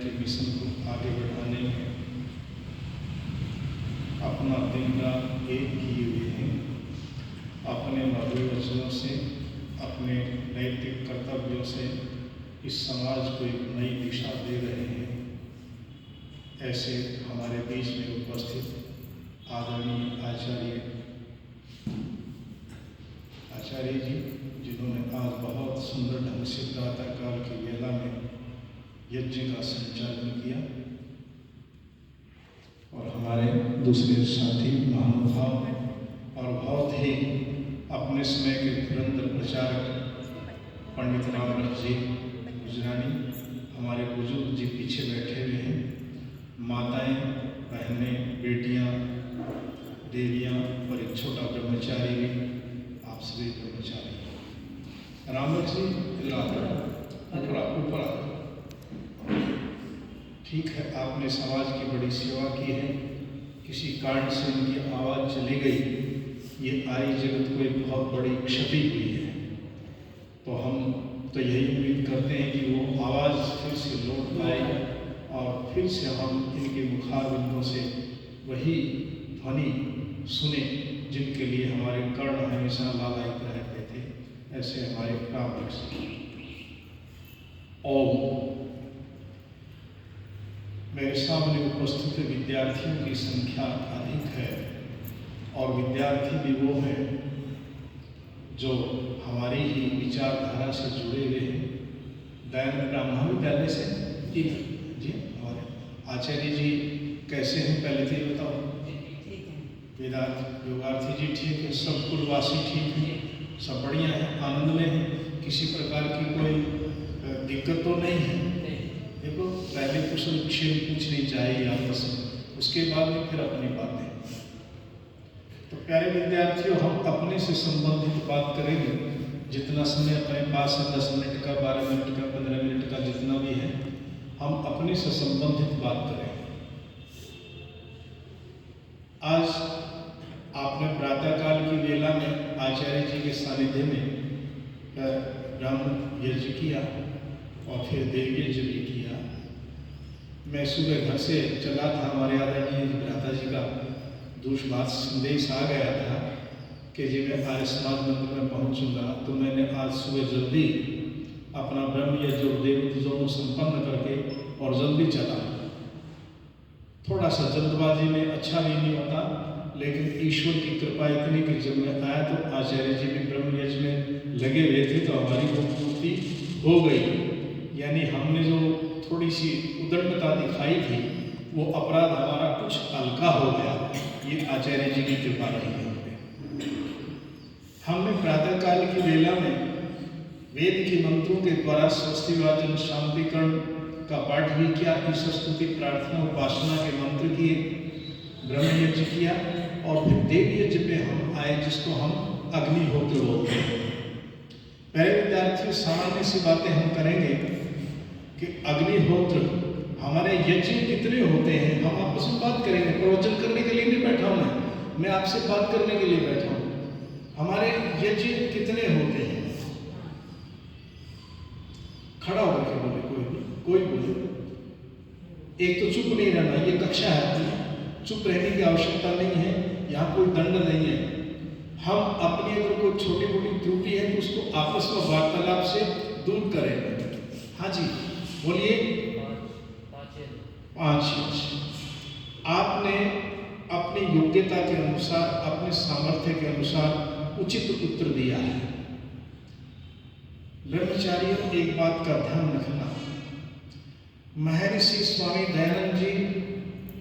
के मिशन को आगे बढ़ाने में अपना दिन रात एक किए हुए हैं। अपने मधुर वचनों से, अपने नैतिक कर्तव्यों से इस समाज को एक नई दिशा दे रहे हैं। ऐसे हमारे बीच में उपस्थित आदरणीय आचार्य जी, जिन्होंने आज बहुत सुंदर ढंग से प्रातःकाल की वेला में यज्ञ का संचालन किया, और हमारे दूसरे साथी महानुभाव और बहुत ही अपने समय के धुरंधर प्रचारक पंडित रामरख जी गुजरानी, हमारे बुजुर्ग जी पीछे बैठे हुए हैं, माताएं, बहनें, बेटियां, देवियां और एक छोटा ब्रह्मचारी भी, आप सभी ब्रह्मचारी। रामरख जी ऊपर ठीक है, आपने समाज की बड़ी सेवा की है, किसी कारण से उनकी आवाज़ चली गई, ये आर्य जगत को एक बहुत बड़ी क्षति हुई है। तो हम तो यही उम्मीद करते हैं कि वो आवाज़ फिर से लौट आए और फिर से हम इनके मुखारबिंदों से वही ध्वनि सुने जिनके लिए हमारे कर्ण हमेशा लालायित रहते थे। ऐसे हमारे रामरख जी। ओम। मेरे सामने उपस्थित विद्यार्थियों की संख्या अधिक है, और विद्यार्थी भी वो है जो हमारी ही विचारधारा से जुड़े हुए हैं। दयानंद ब्राह्मण विद्यालय से जी हमारे आचार्य जी कैसे हैं, पहले तो ये बताओ। वेदांत योगार्थी जी ठीक है, सब कुलवासी ठीक है, सब बढ़िया है, आनंद में है, किसी प्रकार की कोई दिक्कत तो नहीं है। देखो, पहले कुशल क्षेम पूछनी चाहिए आपस में, उसके बाद में फिर अपनी बातें। तो प्यारे विद्यार्थियों, हम अपने से संबंधित बात करेंगे। जितना समय अपने पास है, 10 मिनट का, 12 मिनट का, 15 मिनट का, जितना भी है, हम अपने से संबंधित बात करेंगे। आज आपने प्रातःकाल की वेला में आचार्य जी के सानिध्य में ब्राह्मण यज्ञ किया और फिर देव यज्ञ भी किया। मैं सुबह घर से चला था, हमारे आदरणीय भ्राता जी का दूरभाष संदेश आ गया था कि जी मैं आर्य समाज मंदिर में पहुंचूंगा। तो मैंने आज सुबह जल्दी अपना ब्रह्म यज्ञ और देव दोनों संपन्न करके और जल्दी चला। थोड़ा सा जल्दबाजी में अच्छा भी नहीं होता, लेकिन ईश्वर की कृपा इतनी कि जब मैं आया तो आचार्य जी भी ब्रह्म यज्ञ में लगे हुए थे, तो हमारी वो पूर्ति हो गई। यानी हमने जो थोड़ी सी उदंडता दिखाई थी, वो अपराध हमारा कुछ हल्का हो गया। ये आचार्य जी की कृपा रही है। हमने प्रातःकाल की वेला में वेद के मंत्रों के द्वारा स्वस्ति वाचन शांतिकरण का पाठ भी किया, ईश्वर स्तुति प्रार्थना उपासना के मंत्र किए, ब्रह्म यज्ञ किया, और फिर देव यज्ञ पे हम आए, जिसको हम अग्निहोत्र बोलते हैं। पहले विद्यार्थियों, सामान्य सी बातें हम करेंगे कि अग्निहोत्र हमारे यज्ञ कितने होते हैं, हम आपस में बात करेंगे। प्रवचन करने के लिए नहीं बैठा हूं मैं आपसे बात करने के लिए बैठा हूं। हमारे यज्ञ कितने होते हैं? खड़ा होकर के बोले, कोई बोले। एक तो चुप नहीं रहना, ये कक्षा है, चुप रहने की आवश्यकता नहीं है, यहाँ कोई दंड नहीं है। हम अपनी अगर कोई छोटी मोटी त्रुटि है तो उसको आपस में वार्तालाप से दूर करेंगे। हाँ जी बोलिए। 5 आपने अपनी योग्यता के अनुसार, अपने सामर्थ्य के अनुसार उचित उत्तर दिया है। ब्रह्मचारियों, एक बात का ध्यान रखना, महर्षि स्वामी दयानंद जी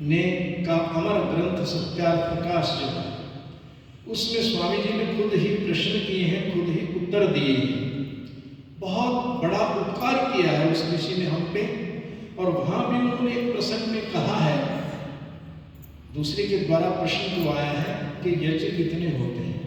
ने का अमर ग्रंथ सत्यार्थ प्रकाश जो है, उसमें स्वामी जी ने खुद ही प्रश्न किए हैं, खुद ही उत्तर दिए हैं। बहुत बड़ा उपकार किया है उस ऋषि ने हम पे। और वहां भी उन्होंने एक प्रसंग में कहा है, दूसरे के द्वारा प्रश्न तो आया है कि यज्ञ कितने होते हैं,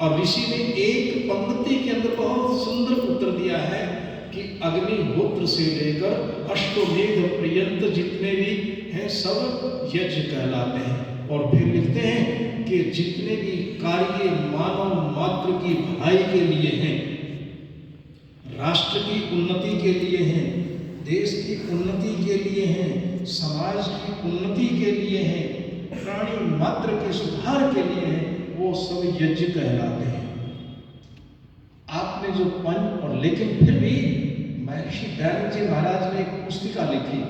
और ऋषि ने एक पंक्ति के अंदर बहुत सुंदर उत्तर दिया है कि अग्निहोत्र से लेकर अश्वमेध पर्यंत जितने भी हैं सब यज्ञ कहलाते हैं। और फिर लिखते हैं कि जितने भी कार्य मानव मात्र की भलाई के लिए हैं, राष्ट्र की उन्नति के लिए हैं, देश की उन्नति के लिए हैं, समाज की उन्नति के लिए हैं, प्राणी मात्र के सुधार के लिए हैं, वो सब यज्ञ कहलाते हैं। आपने जो पंच और लेकिन फिर भी महर्षि दयानंद जी महाराज ने एक पुस्तिका लिखी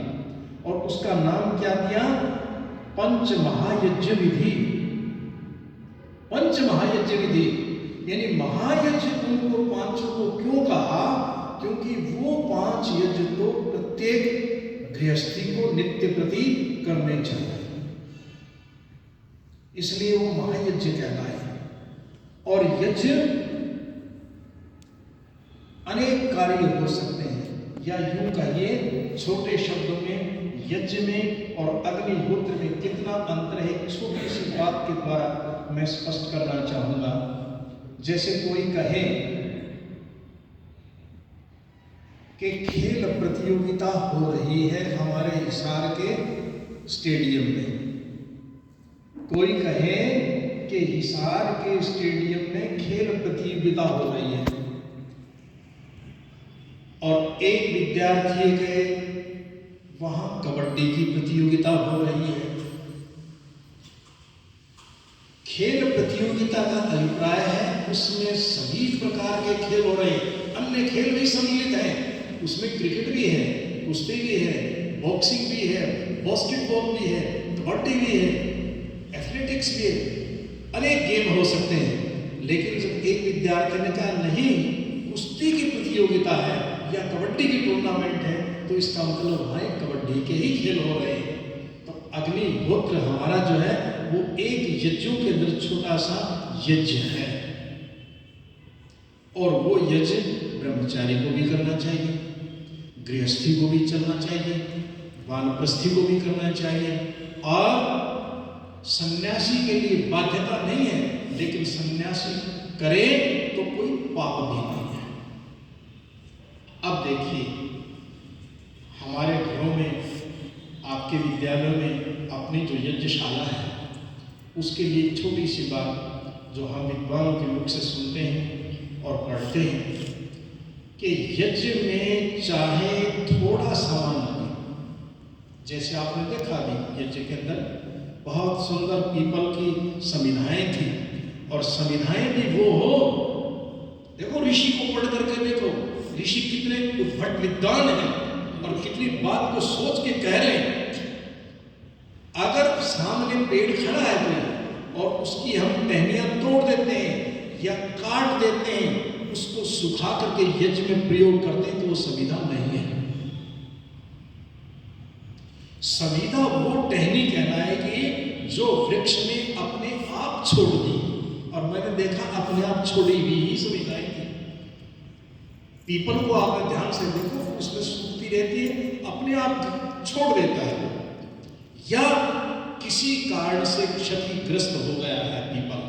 और उसका नाम क्या दिया? पंच महायज्ञ विधि। पंच महायज्ञ विधि यानी महायज्ञ उनको पांचों को क्यों कहा? क्योंकि वो 5 यज्ञ तो प्रत्येक गृहस्थी को नित्य प्रति करने चाहिए, इसलिए वो महायज्ञ कहलाए। और यज्ञ अनेक कार्य हो सकते हैं, या यूं कहिए छोटे शब्दों में यज्ञ में और अग्निहोत्र में कितना अंतर है, छोटी सी बात के द्वारा मैं स्पष्ट करना चाहूंगा। जैसे कोई कहे कि खेल प्रतियोगिता हो रही है हमारे हिसार के स्टेडियम में, कोई कहे कि हिसार के स्टेडियम में खेल प्रतियोगिता हो रही है, और एक विद्यार्थी गए वहां कबड्डी की प्रतियोगिता हो रही है। खेल प्रतियोगिता का अभिप्राय है उसमें सभी प्रकार के खेल हो रहे हैं, अन्य खेल भी सम्मिलित हैं, उसमें क्रिकेट भी है, कुश्ती भी है, बॉक्सिंग भी है, बास्केटबॉल भी है, कबड्डी भी है, एथलेटिक्स भी है, अनेक गेम हो सकते हैं। लेकिन जब एक विद्यार्थी ने कहा नहीं कुश्ती की प्रतियोगिता है या कबड्डी की टूर्नामेंट है, तो इसका मतलब भाई कबड्डी के ही खेल हो रहे हैं। तो अग्निहोत्र हमारा जो है वो एक यज्ञों के अंदर छोटा सा यज्ञ है, और वो यज्ञ ब्रह्मचारी को भी करना चाहिए, गृहस्थी को भी चलना चाहिए, वानप्रस्थी को भी करना चाहिए, और सन्यासी के लिए बाध्यता नहीं है, लेकिन सन्यासी करे तो कोई पाप भी नहीं है। अब देखिए हमारे घरों में, आपके विद्यालयों में अपनी जो यज्ञशाला है उसके लिए एक छोटी सी बात जो हम विद्वानों के मुख से सुनते हैं और पढ़ते हैं कि यज्ञ में चाहे थोड़ा सामान लगे, जैसे आपने देखा भी यज्ञ के अंदर बहुत सुंदर पीपल की समिधाएं थी, और समिधाएं भी वो हो, देखो ऋषि को पढ़ करके देखो, ऋषि कितने उद्भट विद्वान हैं और कितनी बात को सोच के कह रहे हैं। अगर सामने पेड़ खड़ा है कोई और उसकी हम टहनियां तोड़ देते हैं या काट देते हैं, उसको सुखा करके यज्ञ में प्रयोग करते हैं, तो वो संविधा नहीं है। संविधा वो टहनी कहलाएगी जो वृक्ष ने अपने आप छोड़ दी, और मैंने देखा अपने आप छोड़ी हुई ही संविधाएं थी। पीपल को आपने ध्यान से देखो, उसमें सूखती रहती है, अपने आप छोड़ देता है। या किसी कारण से क्षतिग्रस्त हो गया है पीपल,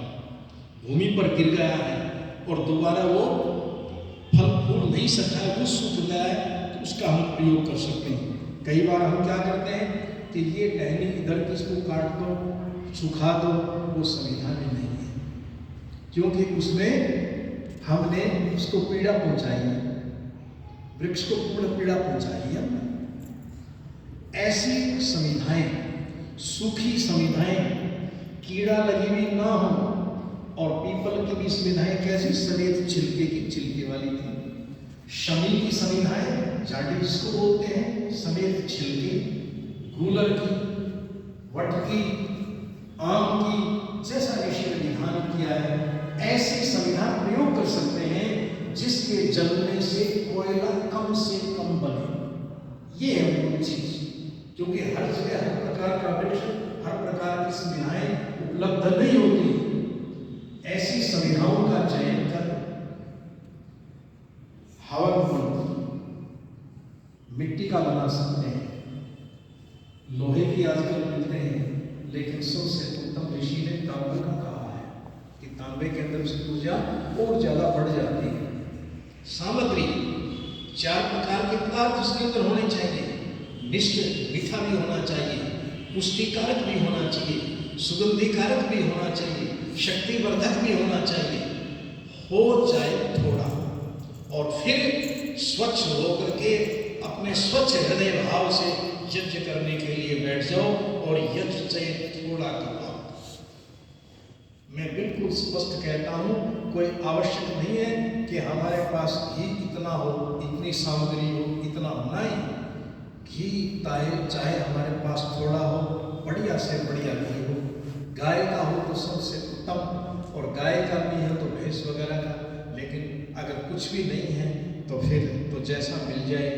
भूमि पर गिर गया है और दोबारा वो फल फूल नहीं सकता है, वो सूख गया है, तो उसका हम प्रयोग कर सकते हैं। कई बार हम क्या करते हैं कि ये टहनी इधर की इसको काट दो, सुखा दो, वो संविधा में नहीं है, क्योंकि उसमें हमने उसको पीड़ा पहुंचाई है, वृक्ष को पूर्ण पीड़ा पहुंचाई है। ऐसी संविधाएं, सूखी संविधाएं, कीड़ा लगी हुई ना हो, और पीपल की भी संविधाएं कैसी सफेद छिलके की, छिलके वाली थी। शमी की संविधाएं, जाडी जिसको बोलते हैं, सफेद छिलके, गूलर की, वट की, आम की, जैसा ऋषि ने विधान किया है ऐसी संविधान प्रयोग कर सकते हैं जिसके जलने से कोयला कम से कम बने। ये है वो चीज, क्योंकि हर जगह हर प्रकार का वृक्ष, हर प्रकार की सुविधाएं उपलब्ध नहीं होती। ऐसी सुविधाओं का चयन कर हवन मिट्टी का बना सकते हैं, लोहे की आजकल मिलते हैं, लेकिन सबसे उत्तम ऋषि ने तांबे का कहा है कि तांबे के अंदर उसकी ऊर्जा और ज्यादा बढ़ जाती है। सामग्री 4 प्रकार के पदार्थ उसके अंदर होने चाहिए। मिष्ट मीठा भी होना चाहिए, पुष्टिकारक भी होना चाहिए, सुगंधिकारक भी होना चाहिए, शक्तिवर्धक भी होना चाहिए, हो जाए थोड़ा, और फिर स्वच्छ होकर के अपने स्वच्छ हृदय भाव से यज्ञ करने के लिए बैठ जाओ और यज्ञ चाहे थोड़ा करवाओ। मैं बिल्कुल स्पष्ट कहता हूँ, कोई आवश्यक नहीं है कि हमारे पास घी इतना हो, इतनी सामग्री हो, इतना नहीं। घी चाहे हमारे पास थोड़ा हो, बढ़िया से बढ़िया घी हो, गाय का हो तो सबसे उत्तम, और गाय का भी है तो भैंस वगैरह का। लेकिन अगर कुछ भी नहीं है तो फिर तो जैसा मिल जाए,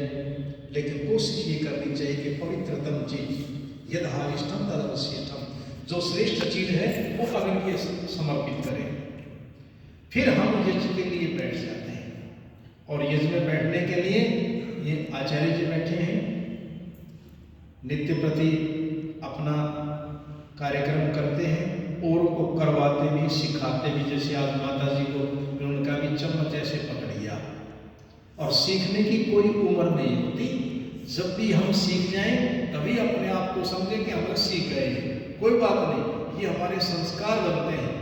लेकिन कोशिश ये करनी चाहिए कि पवित्रतम चीज यदहाविष्टम तदवशिष्टम, जो श्रेष्ठ चीज है वो अग्नि के समर्पित करें। फिर हम यज्ञ के लिए बैठ जाते हैं, और यज्ञ में बैठने के लिए ये आचार्य जी बैठे हैं, नित्य प्रति अपना कार्यक्रम करते हैं, और उनको करवाते भी, सिखाते भी। जैसे आज माता जी को उनका भी चम्मच ऐसे पकड़ लिया, और सीखने की कोई उम्र नहीं होती। जब भी हम सीख जाएं तभी अपने आप को समझें कि हम सीख गए हैं, कोई बात नहीं, ये हमारे संस्कार बनते हैं।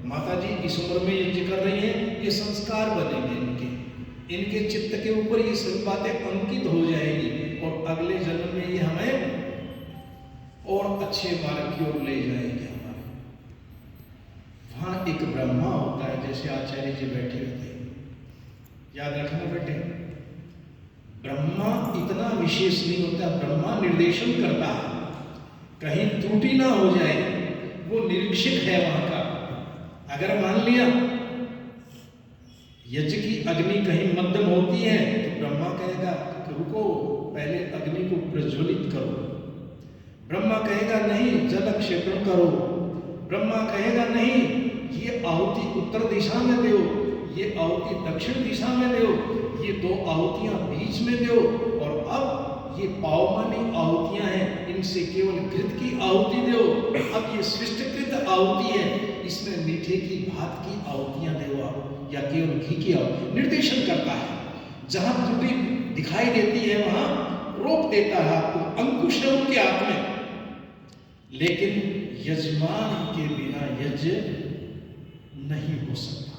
माता जी इस उम्र में यज्ञ कर रही हैं, ये संस्कार बनेंगे इनके चित्त के ऊपर, ये सब बातें अंकित हो जाएंगी, और अगले जन्म में ये हमें और अच्छे मार्ग की ओर ले जाएंगे। हमारे वहाँ एक ब्रह्मा होता है, जैसे आचार्य जी बैठे रहते हैं, याद रखना बेटे। ब्रह्मा इतना विशेष नहीं होता, ब्रह्मा निर्देशन करता है, कहीं त्रुटि ना हो जाए, वो निरीक्षक है वहां का। अगर मान लिया यज्ञ की अग्नि कहीं मध्यम होती है तो ब्रह्मा कहेगा कि रुको, पहले अग्नि को प्रज्वलित करो। ब्रह्मा कहेगा नहीं, जल क्षेपण करो। ब्रह्मा कहेगा नहीं, ये आहुति उत्तर दिशा में दो, ये आहुति दक्षिण दिशा में दो, ये दो आहुतियां बीच में दो, और अब ये पावमानी आहुतियां हैं, इनसे केवल घृत की आहुति दो। अब ये सृष्टिकृत आहुति है, इसमें मीठे की भात की आहुतियां दो आप, या केवल घी की आहुति। निर्देशन करता है, जहां त्रुटि दिखाई देती है वहां रोक देता है आपको, अंकुश है उनके हाथ में। लेकिन यजमान के बिना यज्ञ नहीं हो सकता।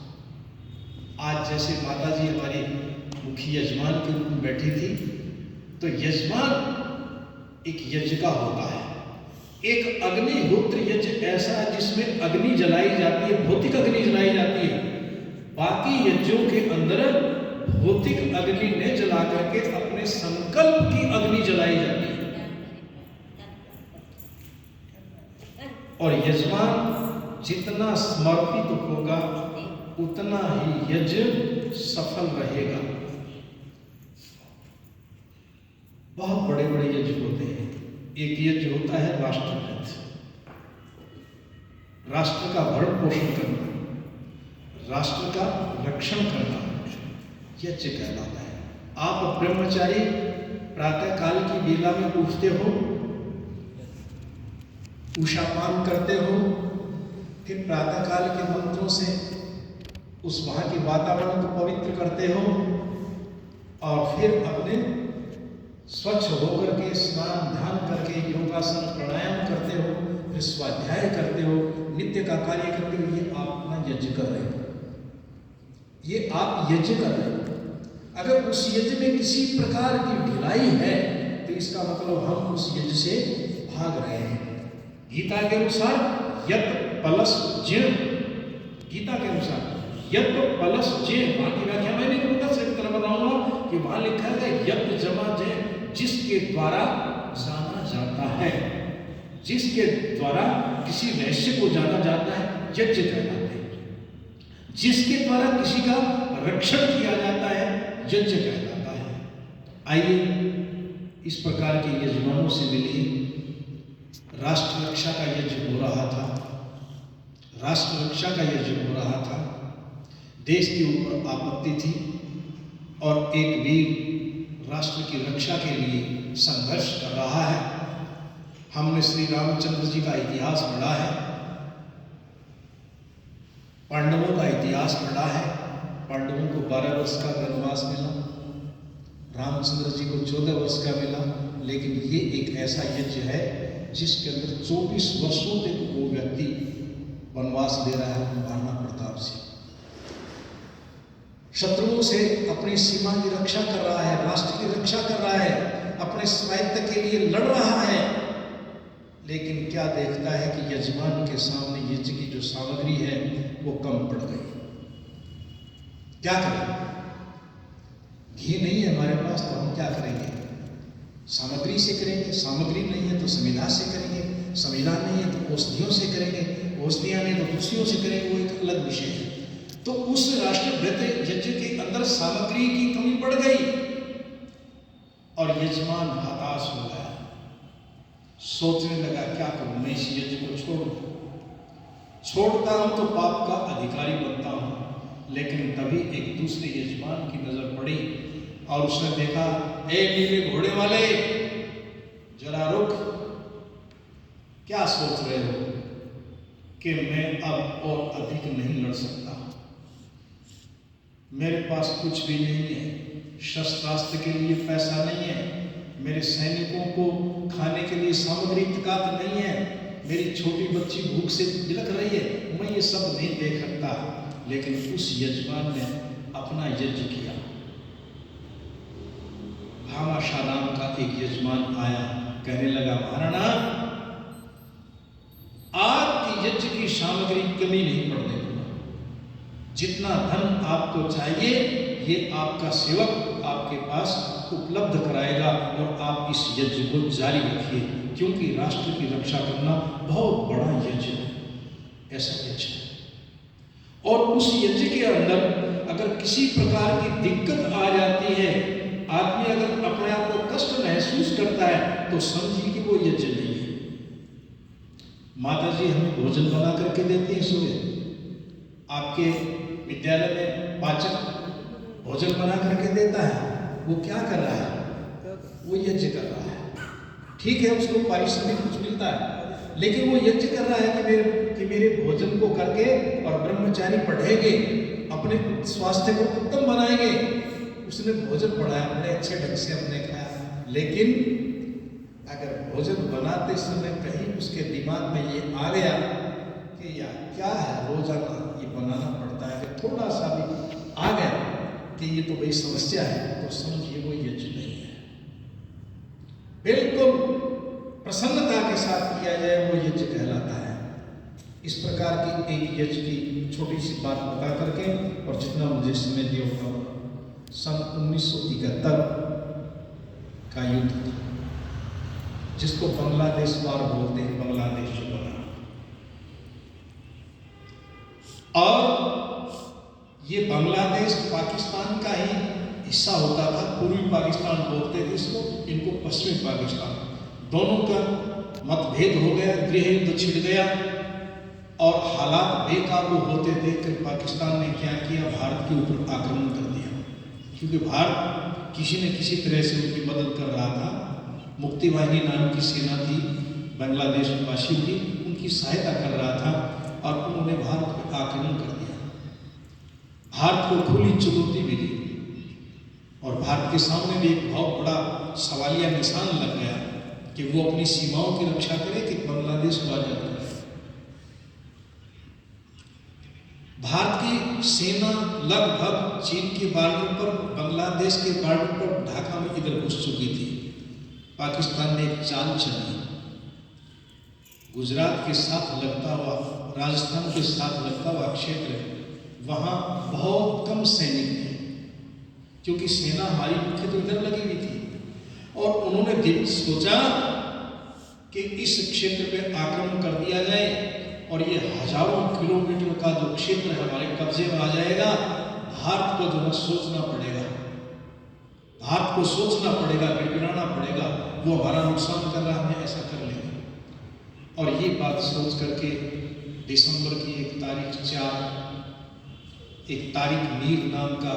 आज जैसे माता जी हमारी मुखी यजमान के रूप में बैठी थी, तो यजमान एक यज्ञ का होता है। एक अग्निहोत्र यज्ञ ऐसा है जिसमें अग्नि जलाई जाती है, भौतिक अग्नि जलाई जाती है। बाकी यज्ञों के अंदर भौतिक अग्नि ने जला करके अपने संकल्प की अग्नि जलाई जाती है। और यजमान जितना समर्पित होगा उतना ही यज्ञ सफल रहेगा। बहुत बड़े बड़े यज्ञ होते हैं। एक यज्ञ होता है राष्ट्र यज्ञ, राष्ट्र का भरण पोषण करना, राष्ट्र का रक्षण करना यज्ञ कहलाता है। आप ब्रह्मचारी प्रातः काल की बेला में उठते हो, उषापान करते हो, फिर प्रातः काल के मंत्रों से उस वहां के वातावरण को पवित्र करते हो, और फिर अपने स्वच्छ होकर के स्नान ध्यान करके योगासन प्राणायाम करते हो, फिर स्वाध्याय करते हो, नित्य का कार्य करते हो। ये आप अपना यज्ञ कर रहे हो, ये आप यज्ञ कर रहे हो। अगर उस यज्ञ में किसी प्रकार की ढिलाई है तो इसका मतलब हम उस यज्ञ से भाग रहे हैं। गीता के अनुसार यत पलस ज्ञ, गीता के अनुसार यत पलस ज्ञ, वहां की व्याख्या मैं नहीं करूंगा, सिर्फ तरह बताऊंगा कि वहां लिखा है यत जमा ज्ञ, जिसके द्वारा जाना जाता है, जिसके द्वारा किसी रहस्य को जाना जाता है, यज्ञ कहलाते हैं। जिसके द्वारा किसी का रक्षण किया जाता है, यज्ञ कहलाता है। आइए इस प्रकार के यजमानों से मिलिए। राष्ट्र रक्षा का यज्ञ हो रहा था, राष्ट्र रक्षा का यज्ञ हो रहा था। देश के ऊपर आपत्ति थी और एक वीर राष्ट्र की रक्षा के लिए संघर्ष कर रहा है। हमने श्री रामचंद्र जी का इतिहास पढ़ा है, पांडवों का इतिहास पढ़ा है। पांडवों को 12 वर्ष का वनवास मिला, रामचंद्र जी को 14 वर्ष का मिला। लेकिन ये एक ऐसा यज्ञ है जिसके अंदर 24 वर्षों तक वो व्यक्ति वनवास ले रहा है महाराणा प्रताप से। शत्रुओं से अपनी सीमा की रक्षा कर रहा है, राष्ट्र की रक्षा कर रहा है, अपने स्वायत्त के लिए लड़ रहा है, लेकिन क्या देखता है कि यजमान के सामने यज्ञ की जो सामग्री है वो कम पड़ गई। क्या करें? घी नहीं है हमारे पास तो हम क्या करेंगे? सामग्री से करेंगे, सामग्री नहीं है तो संविधा से करेंगे, संविधान नहीं है तो औषधियों से करेंगे, औषधियां नहीं तो दूसरियों से करेंगे, वो एक अलग विषय है। तो उस राष्ट्रभृत यज्ञ के अंदर सामग्री की कमी पड़ गई और यजमान हताश हो गया, सोचने लगा क्या करूं, मैं इस यज्ञ को छोड़ता हूं तो पाप का अधिकारी बनता हूं। लेकिन तभी एक दूसरे यजमान की नजर पड़ी और उसने देखा, ए नीले घोड़े वाले, जरा रुक, क्या सोच रहे हो कि मैं अब और अधिक नहीं लड़ सकता? मेरे पास कुछ भी नहीं है, शस्त्रास्त्र के लिए पैसा नहीं है, मेरे सैनिकों को खाने के लिए सामग्री तकात नहीं है, मेरी छोटी बच्ची भूख से बिलख रही है, मैं ये सब नहीं देख सकता। लेकिन उस यजमान ने अपना यज्ञ किया। भामाशाह नाम का एक यजमान आया, कहने लगा, महाराणा, आपकी यज्ञ की सामग्री कमी नहीं पड़ने दूंगा, जितना धन आपको चाहिए ये आपका सेवक आपके पास उपलब्ध कराएगा और आप इस यज्ञ को जारी रखिए, क्योंकि राष्ट्र की रक्षा करना बहुत बड़ा यज्ञ है, ऐसा यज्ञ है। और उस यज्ञ के अंदर अगर किसी प्रकार की दिक्कत आ जाती है, आदमी अगर अपने आप को कष्ट महसूस करता है तो समझिए कि वो यज्ञ नहीं है। माता जी हमें भोजन बना करके देती हैं सुबह, आपके विद्यालय में पाचक भोजन बना करके देता है, वो क्या कर रहा है? वो यज्ञ कर रहा है। ठीक है, उसको पारिश्रमिक कुछ मिलता है, लेकिन वो यज्ञ कर रहा है कि मेरे भोजन को करके और ब्रह्मचारी पढ़ेंगे, अपने स्वास्थ्य को उत्तम बनाएंगे। उसने भोजन पढ़ाया, बड़े अच्छे ढंग से अपने खाया, लेकिन अगर भोजन बनाते समय कहीं उसके दिमाग में ये आ गया कि यार क्या है, रोजाना ये बनाना पड़ता है, अगर थोड़ा सा भी आ गया कि ये तो बड़ी समस्या है, तो समझिए वो यज्ञ नहीं है। बिल्कुल प्रसन्नता के साथ किया जाए वो यज्ञ कहलाता है। इस प्रकार की एक यज्ञ की छोटी सी बात बता करके, और जितना मुझे समय दिया होगा, सन 1971 का युद्ध था, जिसको बांग्लादेश वार बोलते हैं, बांग्लादेश जो बना, और ये बांग्लादेश पाकिस्तान का ही हिस्सा होता था। पूर्वी पाकिस्तान बोलते थे इसको, इनको पश्चिमी पाकिस्तान। दोनों का मतभेद हो गया, गृह युद्ध छिड़ गया और हालात बेकाबू होते देखकर पाकिस्तान ने क्या किया, भारत के ऊपर आक्रमण कर दिया। क्योंकि भारत किसी न किसी तरह से उनकी मदद कर रहा था। मुक्ति वाहिनी नाम की सेना थी, बांग्लादेश वासियों की, उनकी सहायता कर रहा था और उन्होंने भारत पर आक्रमण कर दिया। भारत को खुली चुनौती मिली और भारत के सामने भी एक बहुत बड़ा सवालिया निशान लग गया कि वो अपनी सीमाओं की रक्षा करे कि बांग्लादेश को आजाद करे। भारत की सेना लगभग चीन के बॉर्डर पर, बांग्लादेश के बॉर्डर पर ढाका में इधर घुस चुकी थी। पाकिस्तान ने एक चाल चली, गुजरात के साथ लगता हुआ, राजस्थान के साथ लगता हुआ क्षेत्र, वहाँ बहुत कम सैनिक थे, क्योंकि सेना हमारी मुख्य तो इधर लगी हुई थी। और उन्होंने दिन सोचा कि इस क्षेत्र पे आक्रमण कर दिया जाए और ये हजारों किलोमीटर का जो क्षेत्र है हमारे कब्जे में आ जाएगा। भारत को जो है सोचना पड़ेगा, भारत को सोचना पड़ेगा, गिड़गिड़ाना पड़ेगा, वो हमारा नुकसान कर रहा है, ऐसा कर लेंगे। और ये बात सोच करके दिसंबर की एक तारीख 4, एक तारिक मीर नाम का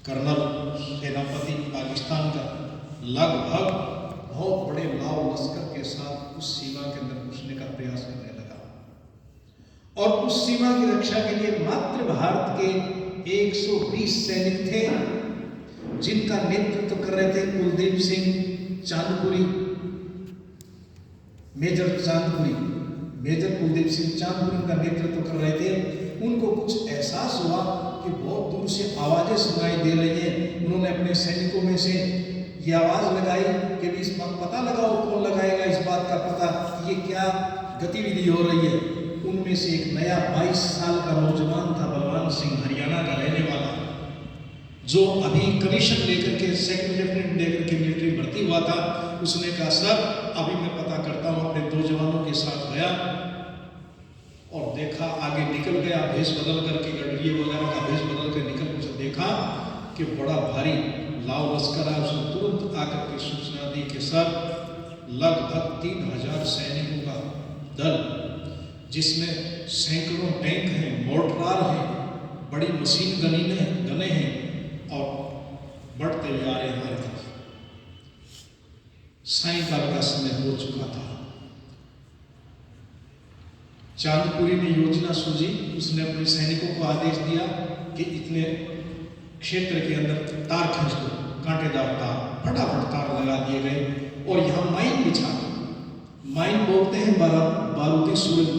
कर्नल सेनापति पाकिस्तान का लगभग बहुत बड़े लाव लश्कर के साथ उस सीमा के अंदर घुसने का प्रयास करने लगा। और उस सीमा की रक्षा के लिए मात्र भारत के 120 सैनिक थे, जिनका नेतृत्व कर रहे थे कुलदीप सिंह चांदपुरी, मेजर कुलदीप सिंह चांदपुरी का नेतृत्व कर रहे थे। उनको कुछ एहसास हुआ कि बहुत दूर से आवाज़ें सुनाई दे रही हैं। उन्होंने अपने सैनिकों में से ये आवाज़ लगाई कि भी इस बात पता लगाओ, कौन लगाएगा इस बात का पता, ये क्या गतिविधि हो रही है। उनमें से एक नया 22 साल का नौजवान था, बलवान सिंह, हरियाणा का रहने वाला, जो अभी कमीशन लेकर के सेकंड लेफ्टिनेंट लेकर के मिलिट्री भर्ती हुआ था। उसने कहा सर अभी मैं पता करता हूँ। अपने 2 जवानों के साथ गया और देखा, आगे निकल गया, भेष बदल करके, गडरिये वगैरह का भेष बदल कर निकल, उसे देखा कि बड़ा भारी लाव लश्कर है। उसने तुरंत आकर के सूचना दी कि सर लगभग 3000 सैनिकों का दल, जिसमें सैकड़ों टैंक हैं, मोर्टार हैं, बड़ी मशीन गने हैं और बढ़ते जा रहे हैं हमारे तरफ। सायंकाल का समय हो चुका था। चांदपुरी ने योजना सूझी। उसने अपने सैनिकों को आदेश दिया कि इतने क्षेत्र के अंदर तार खींच दो, कांटेदार तार, फटाफट तार लगा दिए गए और यहाँ माइन बिछा दो। माइन बोलते हैं बारूदी सुरंग,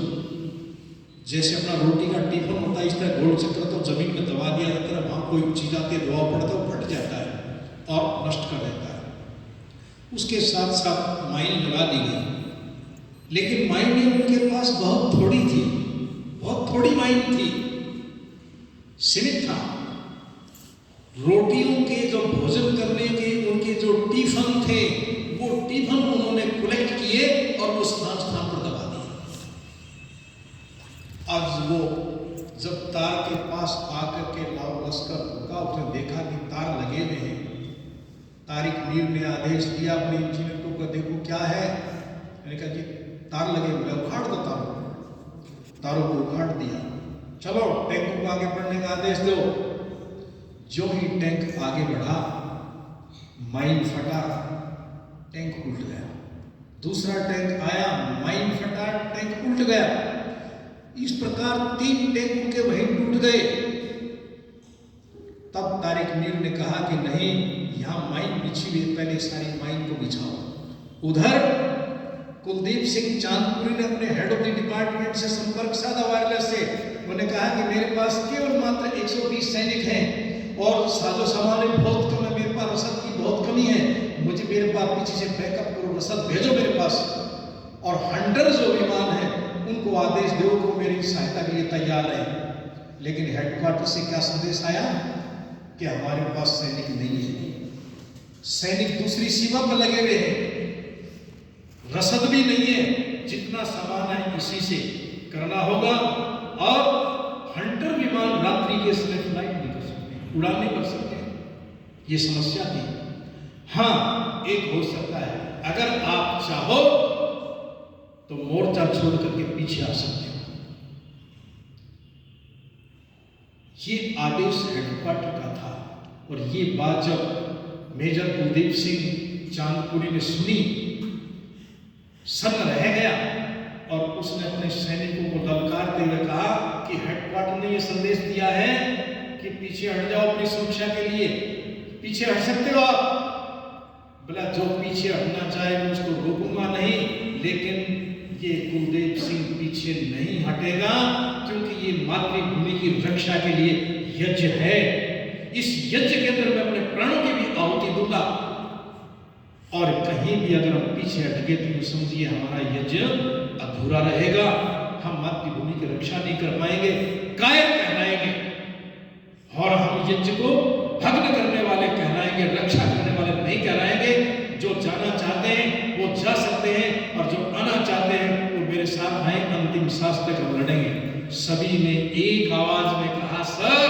जैसे अपना रोटी का टिफिन होता है इस तरह गोल चक्र तो जमीन में दबा दिया जाता है, वहाँ कोई चीज आती है, दबाव पड़ता है, वो फट जाता है और नष्ट कर देता है। उसके साथ साथ माइन लगा दी गई, लेकिन माइन उनके पास बहुत थोड़ी थी, बहुत थोड़ी माइन थी, सीमित था। रोटियों के जो भोजन करने के उनके जो टिफिन थे, वो टिफिन उन्होंने कलेक्ट किए और वो स्थान स्थान पर दबा दिए। आज वो जब तार के पास आकर के लाव लश्कर रुका, उसने देखा कि तार लगे हुए हैं। तारिक मीर ने आदेश दिया अपने इंजीनियरों को, देखो क्या है। मैंने कहा जी तार लगे हुए, उखाड़ दो तारों को उखाड़ दिया। चलो टैंक को आगे बढ़ने का आदेश दो। जो ही टैंक आगे बढ़ा, माइन फटा, टैंक उल्ट गया। दूसरा टैंक आया, माइन फटा, टैंक उल्ट गया। इस प्रकार 3 टैंक के वहीं टूट गए। तब तारिक मीर ने कहा कि नहीं, यहाँ माइन बिछी हुई, पहले सारी माइन को बिछाओ। उधर कुलदीप सिंह चांदपुरी ने अपने हेड ऑफ द डिपार्टमेंट से संपर्क साधा वायरलेस से। उन्होंने कहा कि मेरे पास केवल मात्र 120 सैनिक हैं और साजो सामान बहुत कम है, मेरे पास रसद की बहुत कमी है, मुझे मेरे पास पीछे से बैकअप करो, रसद भेजो मेरे पास। और हंटर जो विमान है उनको आदेश दो कि वो मेरी सहायता के लिए तैयार है। लेकिन हेडक्वार्टर से क्या संदेश आया कि हमारे पास सैनिक नहीं है, सैनिक दूसरी सीमा पर लगे हुए हैं, रसद भी नहीं है, जितना सामान है इसी से करना होगा। और हंटर विमान रात्रि के समय फ्लाइट नहीं कर सकते, उड़ान नहीं कर सकते, ये समस्या थी। हाँ, एक हो सकता है, अगर आप चाहो तो मोर्चा छोड़ करके पीछे आ सकते हो। ये आदेश हेडक्वार्टर का था। और ये बात जब मेजर कुलदीप सिंह चांदपुरी ने सुनी, सन्न रह गया और उसने अपने सैनिकों को ललकारते हुए कहा कि हेडक्वार्टर ने यह संदेश दिया है कि पीछे हट जाओ अपनी सुरक्षा के लिए। पीछे हट सकते हो आप? बोला जो पीछे हटना चाहे मैं उसको रोकूंगा नहीं, लेकिन ये कुलदीप सिंह पीछे नहीं हटेगा, क्योंकि ये मातृभूमि की रक्षा के लिए यज्ञ है। इस यज्ञ के अंदर मैं अपने प्राणों की भी आहुति दूंगा। और कहीं भी अगर हम पीछे हट गए तो समझिए हमारा यज्ञ अधूरा रहेगा, हम मातृभूमि की रक्षा नहीं कर पाएंगे, कायर कहलाएंगे और हम यज्ञ को भग्न करने वाले कहलाएंगे, रक्षा करने वाले नहीं कहलाएंगे। जो जाना चाहते हैं वो जा सकते हैं और जो आना चाहते हैं वो मेरे साथ आए, अंतिम सांस तक हम लड़ेंगे। सभी ने एक आवाज में कहा सर,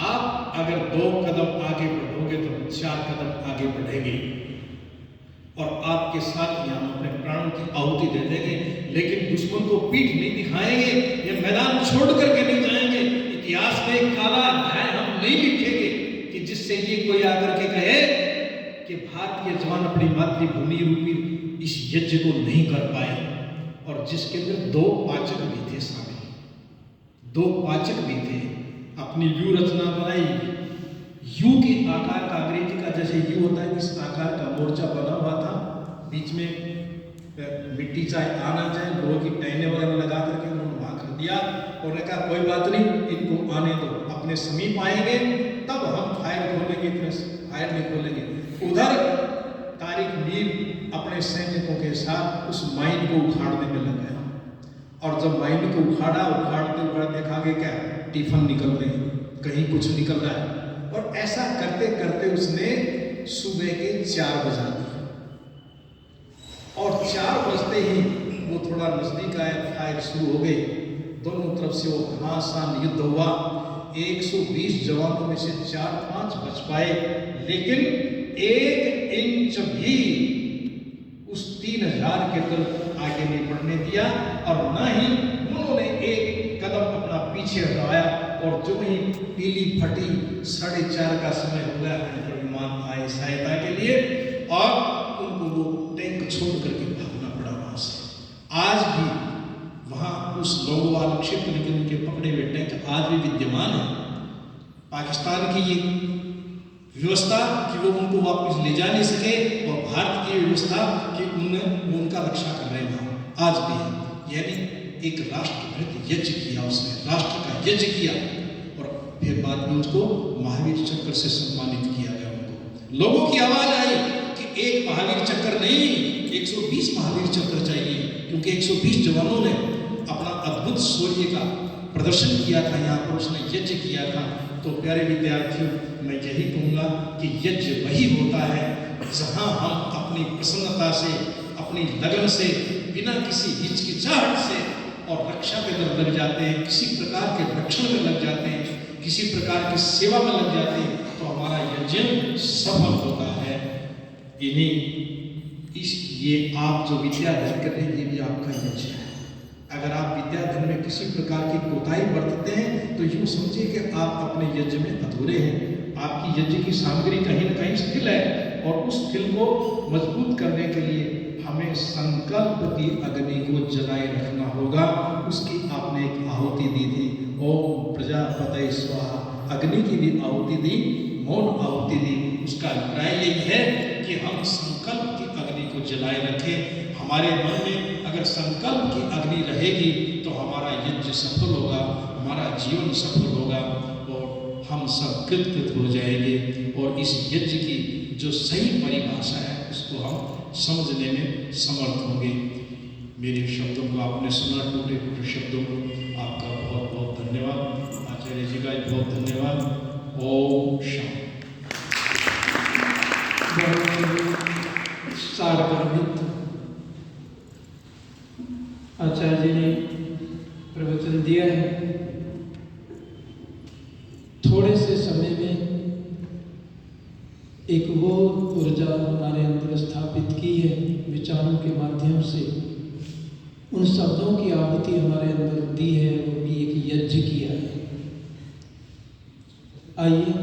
आप अगर 2 कदम आगे बढ़ोगे तो हम 4 कदम आगे बढ़ेंगे और आपके साथ ही हम अपने प्राणों की आहुति दे देंगे, लेकिन दुश्मन को पीठ नहीं दिखाएंगे, ये मैदान छोड़ करके नहीं जाएंगे। इतिहास में एक काला अध्याय हम नहीं लिखेंगे कि जिससे ये कोई आकर के कहे कि भारतीय जवान अपनी मातृभूमि रूपी इस यज्ञ को नहीं कर पाए। और जिसके अंदर 2 पाचक भी थे शामिल, 2 पाचक भी थे। अपनी व्यू रचना बनाई, यू के आकार का, अंग्रेजी का जैसे यू होता है इस आकार का मोर्चा बना हुआ था। बीच में मिट्टी चाहे आ ना जाए, लोहे की टहने वगैरह लगा करके उन्होंने वहां दिया और ने कहा कोई बात नहीं, इनको आने दो, अपने समीप आएंगे तब हम फायर खोलेंगे, इतने फायर नहीं खोलेंगे। उधर तारिक मीर अपने सैनिकों के साथ उस माइन को उखाड़ने में लग गया, और जब माइन को उखाड़ते देखा कि क्या टिफन निकल रही, कहीं कुछ निकल रहा है, और ऐसा करते करते उसने सुबह के 4 बजा दिए, और 4 बजते ही वो थोड़ा नजदीक आया, फायर शुरू हो गई, दोनों तरफ से वो घमासान युद्ध हुआ। 120 जवानों में से 4-5 बच पाए, लेकिन 1 इंच भी उस 3000 के तरफ आगे नहीं बढ़ने दिया, और न ही उन्होंने एक कदम अपना पीछे हटाया, और जो ही पीली फटी 4:30 का समय हो गया, विमान आए सहायता के लिए, और उनको वो टैंक छोड़ करके भागना पड़ा वहां से। आज भी वहां उस लोंगोवाल क्षेत्र के उनके पकड़े हुए टैंक आज भी विद्यमान है। पाकिस्तान की ये व्यवस्था कि वो उनको वापस ले जा नहीं सके, और भारत की व्यवस्था कि उनका रक्षा कर रहे हैं, आज भी है। यानी एक राष्ट्रभृत यज्ञ किया उसने, राष्ट्र का यज्ञ किया, और फिर बाद में उसको महावीर चक्र से सम्मानित किया गया। उनको लोगों की आवाज आई कि एक महावीर चक्र नहीं, 120 महावीर चक्र चाहिए, क्योंकि 120 जवानों ने अपना अद्भुत शौर्य का प्रदर्शन किया था, यहाँ पर उसने यज्ञ किया था। तो प्यारे विद्यार्थियों, मैं यही कहूँगा कि यज्ञ वही होता है जहाँ हम अपनी प्रसन्नता से, अपनी लगन से, बिना किसी हिचकिचाहट से और रक्षा पे लग जाते हैं, किसी प्रकार के रक्षण में लग जाते हैं, किसी प्रकार की सेवा में लग जाते हैं, तो हमारा यज्ञ सफल होता है। ये आप जो विद्याधन कर रहे हैं, ये भी आपका यज्ञ है। अगर आप विद्याधन में किसी प्रकार की कोताही बरतते हैं, तो यूँ समझिए कि आप अपने यज्ञ में अधूरे हैं। आपकी यज्ञ की सामग्री कहीं न कहीं स्थिल है, और उस स्थिल को मजबूत करने के लिए हमें संकल्प की अग्नि को जलाए रखना होगा। उसकी आपने एक आहुति दी थी, ओम प्रजापतये स्वाहा, अग्नि की भी आहुति दी, मौन आहुति दी। उसका अभिप्राय यही है कि हम संकल्प की अग्नि को जलाए रखें। हमारे मन में अगर संकल्प की अग्नि रहेगी तो हमारा यज्ञ सफल होगा, हमारा जीवन सफल होगा, और हम सब कृतकृत हो जाएंगे, और इस यज्ञ की जो सही परिभाषा है उसको हम समझने में समर्थ होंगे। मेरे शब्दों को आपने सुना, टूटे फूटे शब्दों को, आपका बहुत बहुत धन्यवाद। आचार्य जी का बहुत धन्यवाद। ओम शांति। आचार्य जी ने प्रवचन दिया है। थोड़े से समय में एक वो ऊर्जा हमारे अंदर स्थापित की है, विचारों के माध्यम से उन शब्दों की आहुति हमारे अंदर दी है, वो भी एक यज्ञ किया है। आइए,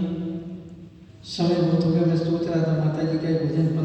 समय बहुत हो गया, मैं सोच रहा था माता जी का भजन